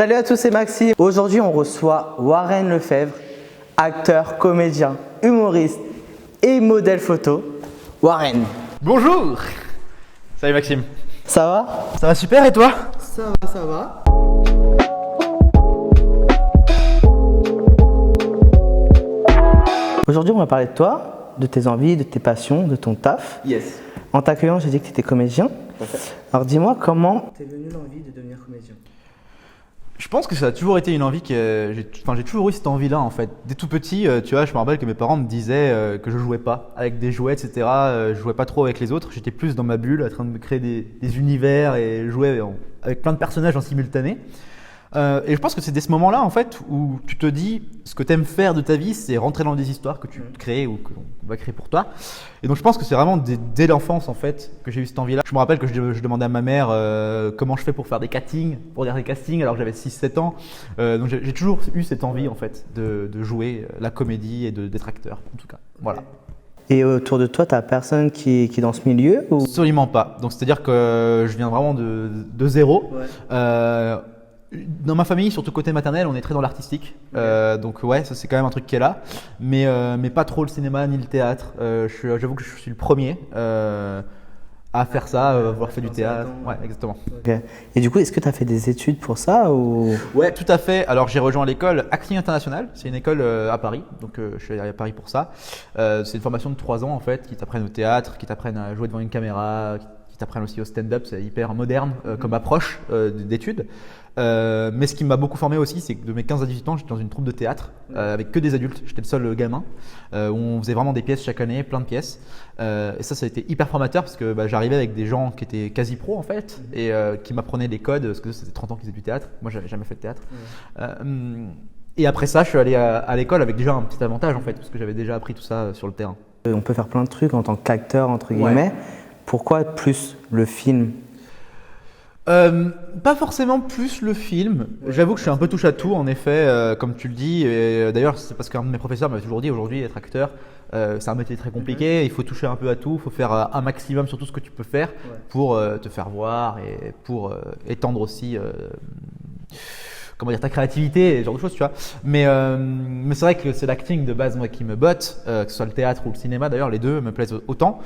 Salut à tous, c'est Maxime. Aujourd'hui, on reçoit Warren Lefebvre, acteur, comédien, humoriste et modèle photo. Warren. Bonjour. Salut Maxime. Ça va? Ça va super et toi? Ça va, ça va. Aujourd'hui, on va parler de toi, de tes envies, de tes passions, de ton taf. Yes. En t'accueillant, j'ai dit que tu étais comédien. Parfait. Alors dis-moi, comment t'es venu l'envie de devenir comédien? Je pense que ça a toujours été une envie que j'ai toujours eu cette envie-là en fait. Dès tout petit, tu vois, je me rappelle que mes parents me disaient que je jouais pas avec des jouets, etc. Je jouais pas trop avec les autres. J'étais plus dans ma bulle, en train de me créer des univers et jouer avec plein de personnages en simultané. Et je pense que c'est dès ce moment-là en fait où tu te dis ce que tu aimes faire de ta vie, c'est rentrer dans des histoires que tu crées ou qu'on va créer pour toi. Et donc je pense que c'est vraiment dès l'enfance en fait que j'ai eu cette envie-là. Je me rappelle que je demandais à ma mère comment je fais pour faire des castings, pour faire des castings alors que j'avais 6-7 ans. Donc j'ai toujours eu cette envie en fait de jouer la comédie et d'être acteur en tout cas. Voilà. Et autour de toi, t'as personne qui est dans ce milieu ou... Absolument pas. Donc c'est-à-dire que je viens vraiment de zéro. Ouais. Dans ma famille, surtout côté maternel, on est très dans l'artistique. Donc ouais, ça c'est quand même un truc qui est là. Mais pas trop le cinéma ni le théâtre. J'avoue que je suis le premier à faire ça, avoir fait du théâtre. Ouais, exactement. Okay. Et du coup, est-ce que tu as fait des études pour ça ou... Ouais, tout à fait. Alors j'ai rejoint l'école Acting International. C'est une école à Paris. Donc je suis allé à Paris pour ça. C'est une formation de 3 ans en fait, qui t'apprennent au théâtre, qui t'apprennent à jouer devant une caméra, qui t'apprennent aussi au stand-up. C'est hyper moderne comme approche d'études. Mais ce qui m'a beaucoup formé aussi, c'est que de mes 15 à 18 ans, j'étais dans une troupe de théâtre avec que des adultes. J'étais le seul gamin où on faisait vraiment des pièces chaque année, plein de pièces. Et ça a été hyper formateur parce que j'arrivais avec des gens qui étaient quasi pros en fait et qui m'apprenaient les codes parce que c'était 30 ans qu'ils faisaient du théâtre. Moi, j'avais jamais fait de théâtre. Et après ça, je suis allé à l'école avec déjà un petit avantage en fait parce que j'avais déjà appris tout ça sur le terrain. On peut faire plein de trucs en tant qu'acteur entre guillemets. Pourquoi plus le film? Pas forcément plus le film. J'avoue que je suis un peu touche à tout en effet, comme tu le dis. Et d'ailleurs, c'est parce qu'un de mes professeurs m'avait toujours dit aujourd'hui, être acteur, c'est un métier très compliqué. Il faut toucher un peu à tout. Il faut faire un maximum sur tout ce que tu peux faire pour te faire voir et pour étendre aussi comment dire, ta créativité et ce genre de choses, tu vois. Mais c'est vrai que c'est l'acting de base moi qui me botte, que ce soit le théâtre ou le cinéma d'ailleurs, les deux me plaisent autant.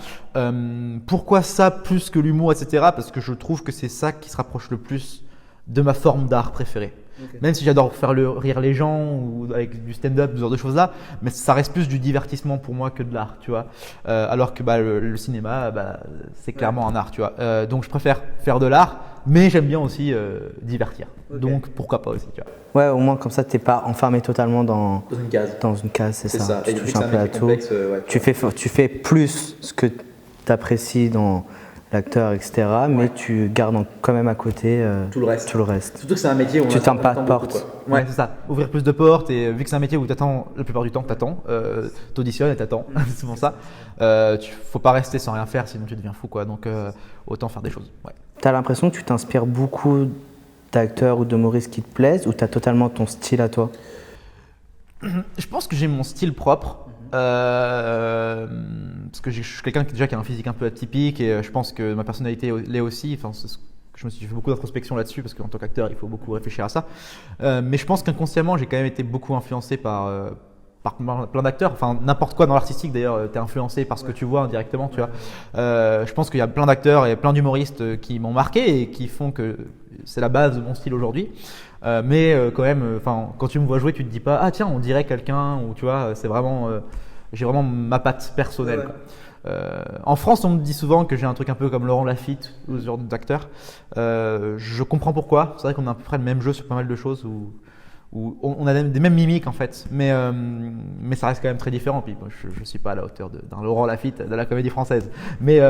Pourquoi ça plus que l'humour, etc. Parce que je trouve que c'est ça qui se rapproche le plus de ma forme d'art préférée. Okay. Même si j'adore faire rire les gens ou avec du stand-up, ce genre de choses-là, mais ça reste plus du divertissement pour moi que de l'art, tu vois. Alors que le cinéma, c'est clairement un art, tu vois. Donc je préfère faire de l'art, mais j'aime bien aussi divertir. Okay. Donc pourquoi pas aussi, tu vois. Ouais, au moins comme ça, t'es pas enfermé totalement dans une case. Dans une case, c'est ça. Tu et touches un peu à tout. Complexe, tu fais plus ce que tu apprécies dans l'acteur, etc. Mais tu gardes quand même à côté tout le reste. Surtout que c'est un métier où tu t'en pas de porte. Ouais, c'est ça. Ouvrir plus de portes et vu que c'est un métier où t'attends la plupart du temps, t'auditionnes et t'attends. C'est souvent ça. Faut pas rester sans rien faire, sinon tu deviens fou, quoi. Donc autant faire des choses. Ouais. T'as l'impression que tu t'inspires beaucoup d'acteurs ou d'humoristes qui te plaisent ou t'as totalement ton style à toi? Je pense que j'ai mon style propre. Parce que je suis quelqu'un qui a un physique un peu atypique et je pense que ma personnalité l'est aussi. Enfin, j'ai fait beaucoup d'introspection là-dessus parce qu'en tant qu'acteur, il faut beaucoup réfléchir à ça. Mais je pense qu'inconsciemment, j'ai quand même été beaucoup influencé par plein d'acteurs. Enfin, n'importe quoi dans l'artistique d'ailleurs, tu es influencé par ce que tu vois indirectement. Tu vois. Je pense qu'il y a plein d'acteurs et plein d'humoristes qui m'ont marqué et qui font que c'est la base de mon style aujourd'hui. Mais quand même, quand tu me vois jouer, tu te dis pas ah tiens, on dirait quelqu'un ou tu vois, c'est vraiment j'ai vraiment ma patte personnelle. Ouais. En France, on me dit souvent que j'ai un truc un peu comme Laurent Lafitte ou ce genre d'acteur. Je comprends pourquoi. C'est vrai qu'on a à peu près le même jeu sur pas mal de choses où on a des mêmes mimiques en fait, mais ça reste quand même très différent. Puis moi, je suis pas à la hauteur d'un Laurent Lafitte de la comédie française, mais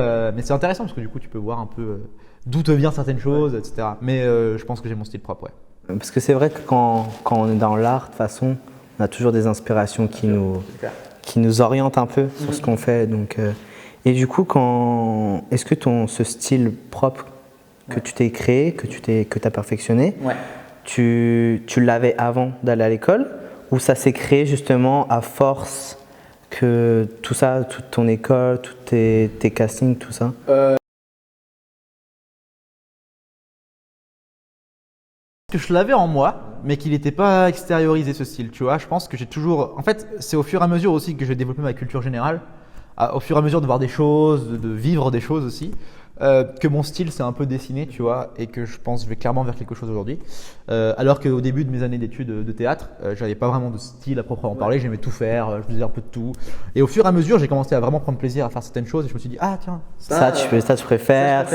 c'est intéressant parce que du coup, tu peux voir un peu d'où te viennent certaines choses, etc. Mais je pense que j'ai mon style propre, ouais. Parce que c'est vrai que quand on est dans l'art, de toute façon, on a toujours des inspirations qui nous orientent un peu sur ce qu'on fait. Donc, et du coup, est-ce que ce style propre que tu t'es créé, que tu as perfectionné, tu l'avais avant d'aller à l'école ou ça s'est créé justement à force que tout ça, toute ton école, tous tes castings, tout ça? Que je l'avais en moi, mais qu'il n'était pas extériorisé ce style, tu vois. Je pense que j'ai toujours. En fait, c'est au fur et à mesure aussi que j'ai développé ma culture générale, au fur et à mesure de voir des choses, de vivre des choses aussi, que mon style s'est un peu dessiné, tu vois, et que je pense que je vais clairement vers quelque chose aujourd'hui. Alors qu'au début de mes années d'études de théâtre, j'avais pas vraiment de style à proprement parler, j'aimais tout faire, je faisais un peu de tout. Et au fur et à mesure, j'ai commencé à vraiment prendre plaisir à faire certaines choses, et je me suis dit, ah tiens, Ça, tu préfères,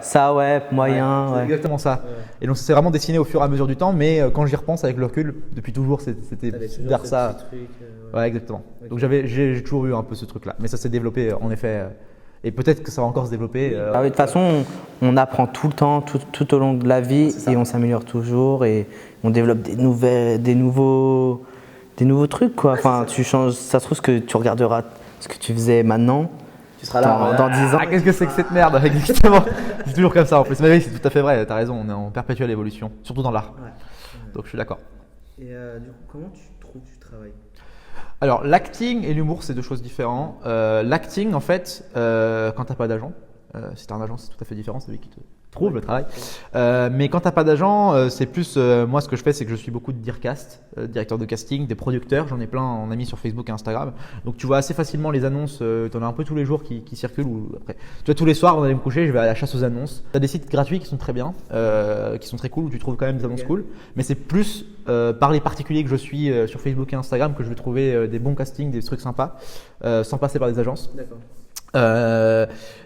ça, ouais, moyen. c'est Ouais. exactement ça. Et donc, c'est vraiment dessiné au fur et à mesure du temps, mais quand j'y repense avec le recul, depuis toujours, c'était vers ça. Ouais, exactement. Donc, j'ai toujours eu un peu ce truc-là, mais ça s'est développé en effet. Et peut-être que ça va encore se développer. Ah oui, de toute façon, on apprend tout le temps, tout au long de la vie, et on s'améliore toujours, et on développe des nouveaux trucs, quoi. Enfin, tu changes, ça se trouve ce que tu regarderas, ce que tu faisais maintenant, Tu seras là dans 10 ans. Ah, qu'est-ce que c'est que cette merde? Exactement. C'est toujours comme ça en plus. Mais oui, c'est tout à fait vrai, t'as raison, on est en perpétuelle évolution, surtout dans l'art. Donc je suis d'accord. Et du coup, comment tu trouves du travail? Alors, l'acting et l'humour, c'est deux choses différentes. L'acting, en fait, quand t'as pas d'agent, si t'as un agent, c'est tout à fait différent, c'est lui qui te trouve le travail. Mais quand t'as pas d'agent, c'est plus, moi, ce que je fais, c'est que je suis beaucoup de direcast, directeur de casting, des producteurs. J'en ai plein en amis sur Facebook et Instagram. Donc, tu vois assez facilement les annonces. T'en as un peu tous les jours qui circulent. Ou après, tu vois, tous les soirs, avant d'aller me coucher, je vais à la chasse aux annonces. T'as des sites gratuits qui sont très bien, qui sont très cool, où tu trouves quand même des annonces cool. Mais c'est plus par les particuliers que je suis sur Facebook et Instagram que je vais trouver des bons castings, des trucs sympas, sans passer par des agences. D'accord.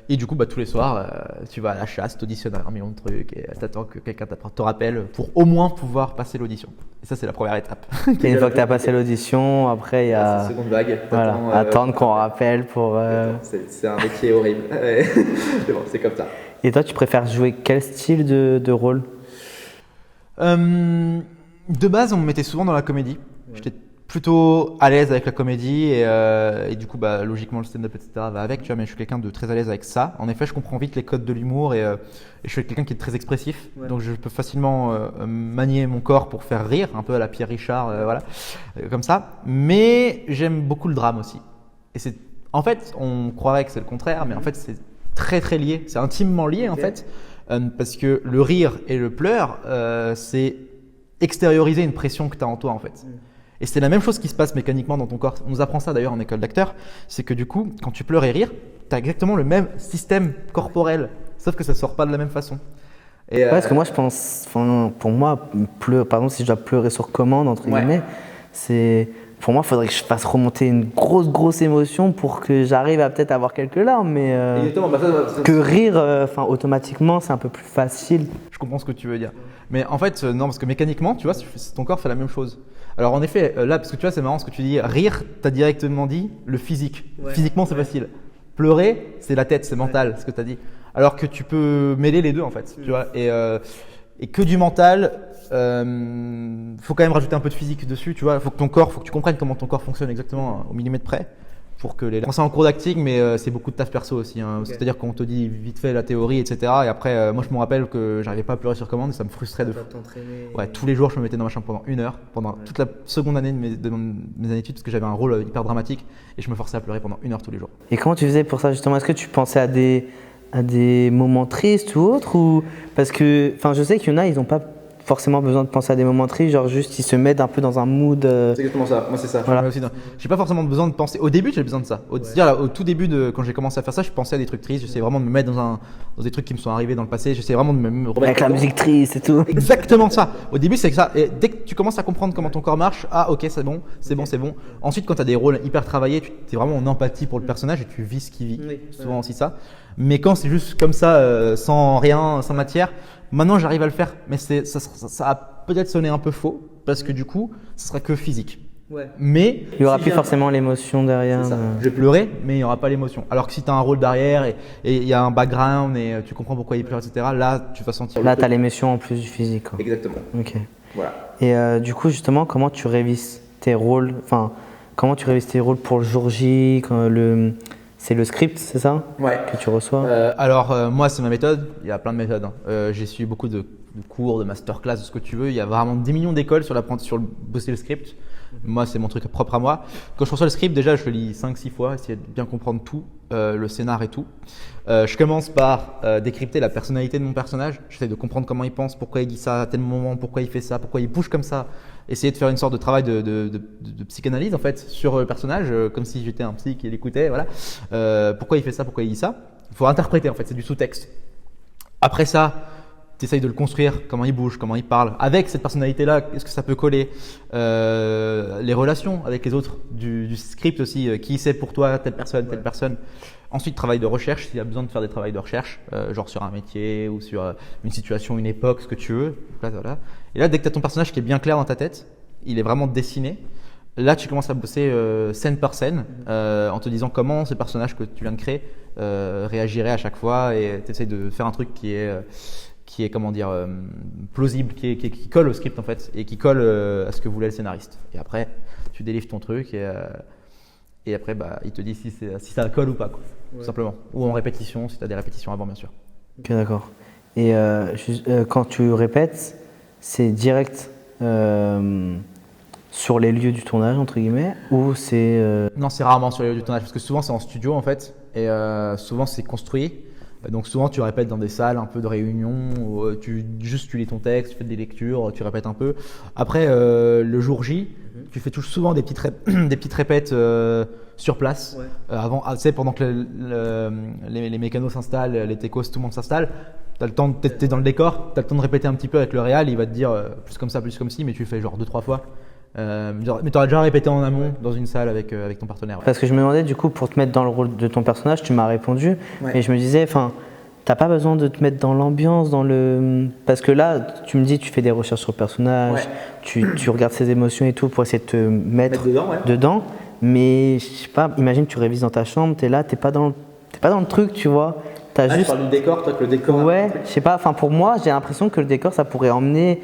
Et du coup, tous les soirs, tu vas à la chasse, t'auditionnes un million de trucs et t'attends que quelqu'un te rappelle pour au moins pouvoir passer l'audition. Et ça, c'est la première étape. Et une fois que tu as passé l'audition, après il y a C'est la seconde vague. voilà, attendre qu'on rappelle pour. C'est un métier horrible. Mais bon, c'est comme ça. Et toi, tu préfères jouer quel style de rôle? De base, on me mettait souvent dans la comédie. J'étais plutôt à l'aise avec la comédie et du coup, logiquement, le stand-up, etc. va avec, tu vois, mais je suis quelqu'un de très à l'aise avec ça. En effet, je comprends vite les codes de l'humour et je suis quelqu'un qui est très expressif. Donc, je peux facilement manier mon corps pour faire rire, un peu à la Pierre Richard, voilà, comme ça. Mais j'aime beaucoup le drame aussi. Et en fait, on croirait que c'est le contraire, mais en fait, c'est très, très lié. C'est intimement lié, en fait, parce que le rire et le pleur, c'est extérioriser une pression que tu as en toi, en fait. Et c'est la même chose qui se passe mécaniquement dans ton corps. On nous apprend ça d'ailleurs en école d'acteur. C'est que du coup, quand tu pleures et rires, tu as exactement le même système corporel, sauf que ça ne sort pas de la même façon. Et ouais, parce que moi, je pense, pour moi, par exemple, si je dois pleurer sur commande, entre guillemets, pour moi, il faudrait que je fasse remonter une grosse émotion pour que j'arrive à peut-être avoir quelques larmes. Mais que rire, automatiquement, c'est un peu plus facile. Je comprends ce que tu veux dire. Mais en fait, non, parce que mécaniquement, tu vois, ton corps fait la même chose. Alors en effet, là, parce que tu vois, c'est marrant ce que tu dis. Rire, tu as directement dit le physique. Physiquement, c'est facile. Pleurer, c'est la tête, c'est mental, ce que tu as dit. Alors que tu peux mêler les deux, en fait. Tu vois, et que du mental, faut quand même rajouter un peu de physique dessus. Tu vois, faut que tu comprennes comment ton corps fonctionne exactement au millimètre près. Pour que c'est en cours d'acting, mais c'est beaucoup de taf perso aussi. C'est-à-dire qu'on te dit vite fait la théorie, etc. Et après, moi je me rappelle que j'arrivais pas à pleurer sur commande et ça me frustrait de fou. Ouais, tous les jours je me mettais dans ma chambre pendant 1 heure, pendant toute la seconde année de mes années d'études, parce que j'avais un rôle hyper dramatique et je me forçais à pleurer pendant 1 heure tous les jours. Et comment tu faisais pour ça justement? Est-ce que tu pensais à des moments tristes ou autres Parce que je sais qu'il y en a, ils n'ont pas forcément besoin de penser à des moments tristes, genre juste ils se mettent un peu dans un mood. C'est exactement ça, moi c'est ça. Voilà. J'ai pas forcément besoin de penser. Au début, j'avais besoin de ça. Au tout début, quand j'ai commencé à faire ça, je pensais à des trucs tristes. J'essayais vraiment de me mettre dans des trucs qui me sont arrivés dans le passé. J'essayais vraiment de me remettre. Avec la musique triste et tout. Exactement ça. Au début, c'est que ça. Et dès que tu commences à comprendre comment ton corps marche, ok, c'est bon. Ensuite, quand tu as des rôles hyper travaillés, tu es vraiment en empathie pour le personnage et tu vis ce qu'il vit. Souvent aussi ça. Mais quand c'est juste comme ça, sans rien, sans matière, maintenant j'arrive à le faire. Mais ça a peut-être sonné un peu faux parce que du coup, ce sera que physique. Mais il n'y aura plus forcément l'émotion derrière. Je vais pleurer, mais il n'y aura pas l'émotion. Alors que si tu as un rôle derrière et il y a un background et tu comprends pourquoi il pleure, etc., là, tu vas sentir. Là, tu as l'émotion en plus du physique, quoi. Exactement. Ok. Voilà. Et du coup, justement, comment tu révises tes rôles pour le jour J C'est le script, c'est ça? Que tu reçois? Alors, moi, c'est ma méthode. Il y a plein de méthodes. J'ai suivi beaucoup de cours, de masterclass, de ce que tu veux. Il y a vraiment des millions d'écoles sur bosser le script. Moi, c'est mon truc propre à moi. Quand je reçois le script, déjà, je le lis 5-6 fois, essayer de bien comprendre tout, le scénar et tout. Je commence par décrypter la personnalité de mon personnage. J'essaie de comprendre comment il pense, pourquoi il dit ça à tel moment, pourquoi il fait ça, pourquoi il bouge comme ça. Essayer de faire une sorte de travail de psychanalyse en fait sur le personnage, comme si j'étais un psy qui l'écoutait. Voilà. Pourquoi il fait ça, pourquoi il dit ça. Il faut interpréter en fait, c'est du sous-texte. Après ça, tu essayes de le construire, comment il bouge, comment il parle. Avec cette personnalité-là, est-ce que ça peut coller les relations avec les autres du script aussi, qui c'est pour toi, telle personne. Ensuite, travail de recherche, s'il y a besoin de faire des travails de recherche, genre sur un métier ou sur une situation, une époque, ce que tu veux. Voilà. Et là, dès que tu as ton personnage qui est bien clair dans ta tête, il est vraiment dessiné, là, tu commences à bosser scène par scène en te disant comment ce personnage que tu viens de créer réagirait à chaque fois et tu essaies de faire un truc qui est comment dire, plausible, qui colle au script en fait et qui colle à ce que voulait le scénariste. Et après, tu délivres ton truc et après, bah, il te dit si ça colle ou pas, quoi, tout simplement. Ou en répétition, si tu as des répétitions avant, bien sûr. Ok, d'accord. Et quand tu répètes, c'est direct sur les lieux du tournage, entre guillemets, ou c'est… Non, c'est rarement sur les lieux du tournage parce que souvent c'est en studio en fait et souvent c'est construit. Donc souvent tu répètes dans des salles un peu de réunion, où tu lis ton texte, tu fais des lectures, tu répètes un peu. Après le jour J, tu fais souvent des petites répètes sur place. Avant, tu sais, pendant que les mécanos s'installent, les techos, tout le monde s'installe, tu as le temps, t'es dans le décor, tu as le temps de répéter un petit peu avec le réal, il va te dire plus comme ça, plus comme ci, mais tu le fais genre 2-3 fois. Mais tu aurais déjà répété en amont dans une salle avec ton partenaire. Ouais. Parce que je me demandais du coup, pour te mettre dans le rôle de ton personnage, tu m'as répondu, mais je me disais, enfin, t'as pas besoin de te mettre dans l'ambiance, parce que là, tu me dis, tu fais des recherches sur le personnage, tu regardes ses émotions et tout pour essayer de te mettre dedans, mais je sais pas, imagine tu révises dans ta chambre, t'es là, t'es pas dans le truc, tu vois. Tu parles du décor, toi, que le décor. Ouais, je sais pas, enfin pour moi, j'ai l'impression que le décor, ça pourrait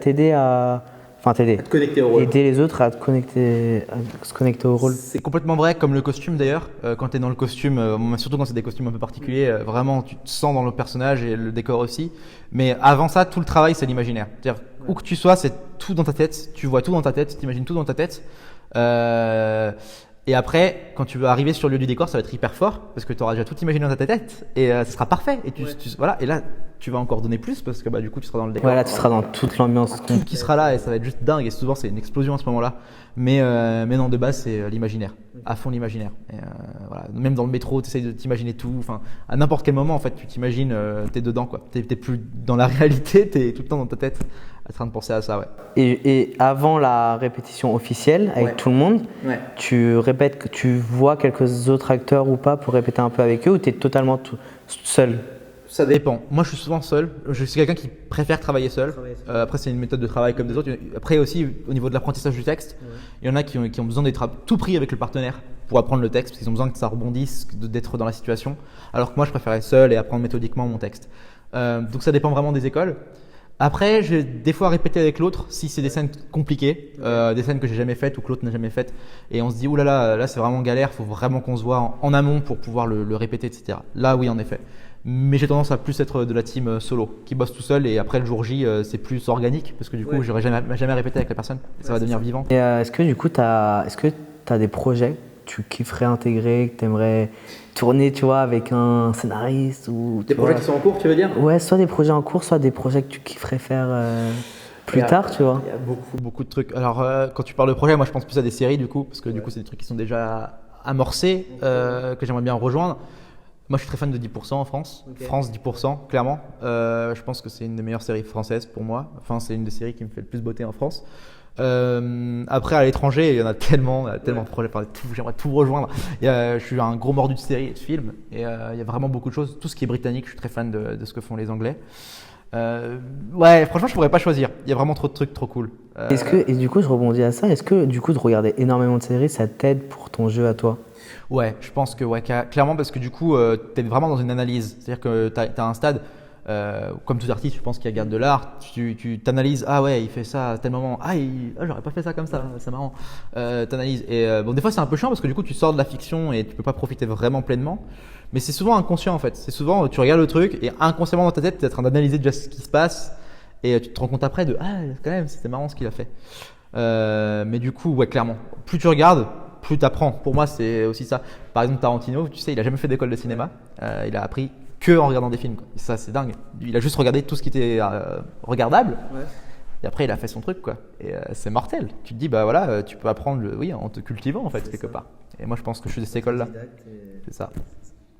t'aider à… Enfin, t'aider. À te connecter au rôle. Aider les autres à se connecter au rôle. C'est complètement vrai, comme le costume d'ailleurs. Quand tu es dans le costume, surtout quand c'est des costumes un peu particuliers, vraiment tu te sens dans le personnage et le décor aussi. Mais avant ça, tout le travail, c'est l'imaginaire. C'est-à-dire, où que tu sois, c'est tout dans ta tête. Tu vois tout dans ta tête, tu imagines tout dans ta tête. Et après, quand tu vas arriver sur le lieu du décor, ça va être hyper fort parce que tu auras déjà tout imaginé dans ta tête et ça sera parfait. Et voilà. Et là, tu vas encore donner plus parce que bah, du coup, tu seras dans le décor. Ouais, là, tu seras dans toute l'ambiance. Tout qui sera là et ça va être juste dingue. Et souvent, c'est une explosion à ce moment-là. Mais non, de base, c'est l'imaginaire. À fond l'imaginaire. Et, voilà. Même dans le métro, tu essayes de t'imaginer tout. Enfin, à n'importe quel moment, en fait, tu t'imagines, t'es dedans, quoi. T'es plus dans la réalité, t'es tout le temps dans ta tête en train de penser à ça, ouais. Et avant la répétition officielle avec tout le monde, tu répètes que tu vois quelques autres acteurs ou pas pour répéter un peu avec eux ou tu es totalement seul? Ça dépend. Moi, je suis souvent seul. Je suis quelqu'un qui préfère travailler seul. Après, c'est une méthode de travail comme des autres. Après aussi, au niveau de l'apprentissage du texte, il y en a qui ont besoin d'être à tout prix avec le partenaire pour apprendre le texte parce qu'ils ont besoin que ça rebondisse, d'être dans la situation. Alors que moi, je préférais seul et apprendre méthodiquement mon texte. Donc ça dépend vraiment des écoles. Après, j'ai des fois répété avec l'autre si c'est des scènes compliquées, des scènes que j'ai jamais faites ou que l'autre n'a jamais faites, et on se dit oulala, là c'est vraiment galère, faut vraiment qu'on se voit en amont pour pouvoir le répéter, etc. Là, oui, en effet. Mais j'ai tendance à plus être de la team solo, qui bosse tout seul, et après le jour J, c'est plus organique parce que du coup, j'aurais jamais répété avec la personne, et ça va devenir vivant. Et est-ce que du coup, t'as des projets que tu kifferais intégrer, que tu aimerais tourner, tu vois, avec un scénariste ou des projets qui sont en cours, tu veux dire? Ouais, soit des projets en cours, soit des projets que tu kifferais faire plus tard, tu vois. Il y a beaucoup de trucs. Alors, quand tu parles de projets, moi je pense plus à des séries du coup, parce que du coup, c'est des trucs qui sont déjà amorcés, que j'aimerais bien rejoindre. Moi, je suis très fan de 10% en France. France 10%, clairement. Je pense que c'est une des meilleures séries françaises pour moi. Enfin, c'est une des séries qui me fait le plus botter en France. Après, à l'étranger, il y en a tellement de projets. J'aimerais tout rejoindre. Je suis un gros mordu de séries et de films. Et il y a vraiment beaucoup de choses. Tout ce qui est britannique, je suis très fan de ce que font les Anglais. Ouais, franchement, je pourrais pas choisir. Il y a vraiment trop de trucs trop cool. Et du coup, je rebondis à ça. Est-ce que du coup, de regarder énormément de séries, ça t'aide pour ton jeu à toi? Ouais, je pense que ouais, clairement, parce que du coup, tu es vraiment dans une analyse. C'est-à-dire que tu as un stade, comme tout artiste, je pense qu'il regarde de l'art, tu t'analyses, ah ouais, il fait ça à tel moment, j'aurais pas fait ça comme ça, c'est marrant. T'analyses. Et bon, des fois, c'est un peu chiant parce que du coup, tu sors de la fiction et tu peux pas profiter vraiment pleinement. Mais c'est souvent inconscient en fait. C'est souvent, tu regardes le truc et inconsciemment dans ta tête, tu es en train d'analyser déjà ce qui se passe et tu te rends compte après de, quand même, c'était marrant ce qu'il a fait. Mais du coup, ouais, clairement, plus tu regardes, plus tu apprends. Pour moi, c'est aussi ça. Par exemple, Tarantino, tu sais, il a jamais fait d'école de cinéma. Il a appris que en regardant des films, quoi. Et ça, c'est dingue. Il a juste regardé tout ce qui était regardable. Ouais. Et après, il a fait son truc, quoi. Et c'est mortel. Tu te dis, bah voilà, tu peux apprendre, oui, en te cultivant, en fait, quelque part. Et moi, je pense que je suis de cette école-là. C'est ça.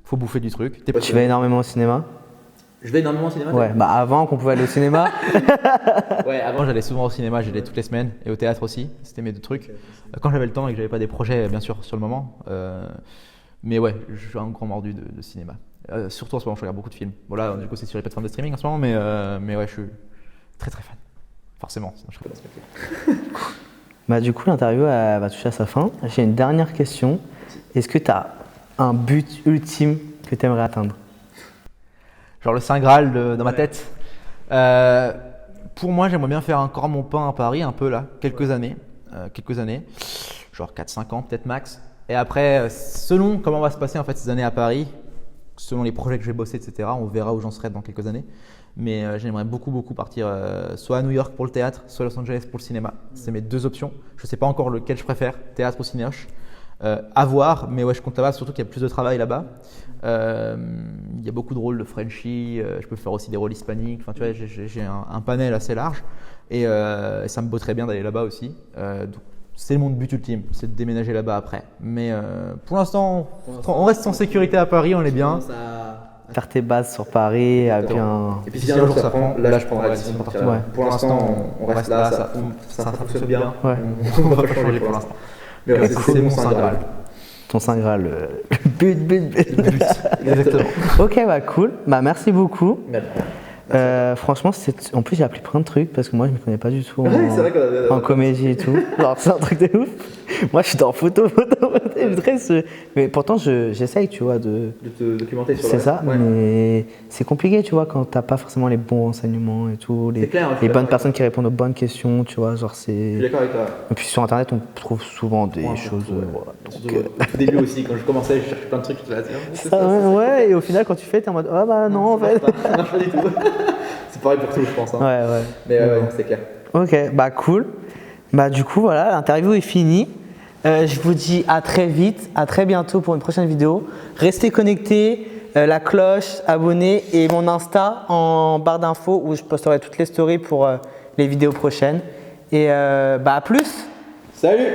Faut bouffer du truc. Tu vas énormément au cinéma? Je vais énormément au cinéma. Ouais, bah avant qu'on pouvait aller au cinéma. Ouais, avant j'allais souvent au cinéma, j'allais toutes les semaines et au théâtre aussi. C'était mes deux trucs. Quand j'avais le temps et que j'avais pas des projets, bien sûr, sur le moment. Mais ouais, je suis un grand mordu de cinéma. Surtout en ce moment, je regarde beaucoup de films. Bon là, du coup, c'est sur les plateformes de streaming en ce moment, mais ouais, je suis très très fan. Forcément, sinon je serais pas respecté. Bah du coup, l'interview va toucher à sa fin. J'ai une dernière question. Est-ce que tu as un but ultime que tu aimerais atteindre? Genre le Saint Graal dans ma tête. Pour moi, j'aimerais bien faire encore mon pain à Paris, un peu là, quelques années, genre 4-5 ans peut-être max. Et après, selon comment va se passer en fait ces années à Paris, selon les projets que je vais bosser, etc., on verra où j'en serai dans quelques années. Mais j'aimerais beaucoup partir soit à New York pour le théâtre, soit à Los Angeles pour le cinéma. C'est mes deux options. Je ne sais pas encore lequel je préfère, théâtre ou cinéoche. À voir, mais ouais, je compte là-bas, surtout qu'il y a plus de travail là-bas. Il y a beaucoup de rôles de Frenchie, je peux faire aussi des rôles hispaniques. Enfin, tu vois, j'ai un panel assez large et ça me botterait bien d'aller là-bas aussi. Donc, c'est mon but ultime, c'est de déménager là-bas après. Mais pour l'instant, on reste en sécurité à Paris, on est bien. Faire tes bases sur Paris, bien. Et puis si un jour ça prend, là je prendrai la décision de partir. Ouais. Pour l'instant, on reste là, ça fonctionne bien. Ouais. On va pas changer pour l'instant. Mais ouais, c'est mon Saint Graal. Ton Saint Graal, le but. Exactement. Ok, bah cool. Bah merci beaucoup. Merci. Franchement, en plus j'ai appris plein de trucs parce que moi je me connais pas du tout en comédie et tout. Genre c'est un truc de ouf. Moi je suis dans photo. Mais pourtant j'essaye, tu vois, de te documenter sur c'est ça, ouais. Mais c'est compliqué, tu vois, quand t'as pas forcément les bons renseignements et tout, les bonnes personnes qui répondent aux bonnes questions, tu vois, genre c'est. Je suis d'accord avec toi. Et puis sur internet on trouve souvent des choses. Voilà, donc, au début aussi, quand je commençais, je cherchais plein de trucs, je te ouais, et au final quand tu fais, t'es en mode ah bah non en fait. Ça marche pas du tout. C'est pareil pour tout, je pense. Hein. Ouais. Mais ouais, c'est clair. Ok, bah cool. Bah du coup voilà, l'interview est finie. Je vous dis à très vite, à très bientôt pour une prochaine vidéo. Restez connectés, la cloche, abonnez et mon Insta en barre d'infos où je posterai toutes les stories pour les vidéos prochaines. Et bah à plus. Salut.